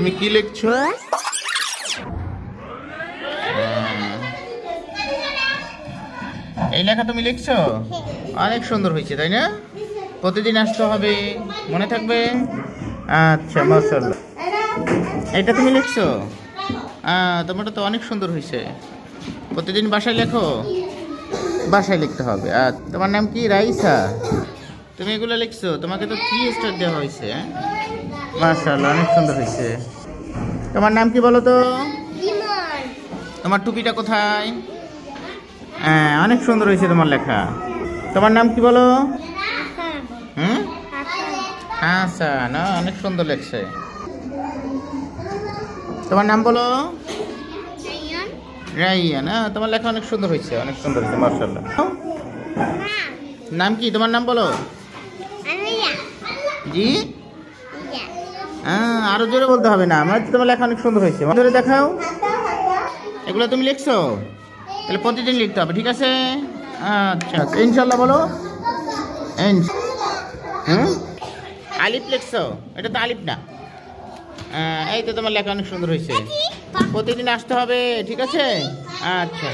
তুমি কি লিখছো? এই লেখা তুমি লিখছো? অনেক সুন্দর হয়েছে, তাই না? প্রতিদিন আসতে হবে, মনে থাকবে? আচ্ছা, মাশাআল্লাহ। এটা তুমি লিখছো? তোমারটা তো অনেক সুন্দর হয়েছে। প্রতিদিন বাসায় লেখো? বাসায় লিখতে হবে। আর তোমার নাম কি? রাইসা। তুমি এগুলো লিখছো? তোমাকে তো 3 স্টার দেওয়া হয়েছে। মাশাআল্লাহ, অনেক সুন্দর হয়েছে। তোমার নাম কি বলো তো? তোমার টুপিটা কোথায়? অনেক সুন্দর হয়েছে তোমার লেখা। তোমার নাম কি বলো? হাসান। অনেক সুন্দর লেখছে। তোমার নাম বলো? রাইয়ান। তোমার লেখা অনেক সুন্দর হয়েছে, অনেক সুন্দর হয়েছে, মাশাআল্লাহ। নাম কি? তোমার নাম বলো। জি, আরো জোরে বলতে হবে না, আমার তোমার লেখা অনেক সুন্দর হয়েছে। জোরে দেখাও। এগুলো তুমি লিখছো? তাহলে প্রতিদিন লিখতে হবে, ঠিক আছে? আচ্ছা, ইনশাল্লাহ বলো। আলিফ লিখছো? এটা তো আলিফ না। এই তো তোমার লেখা অনেক সুন্দর হয়েছে। প্রতিদিন আসতে হবে, ঠিক আছে? আচ্ছা।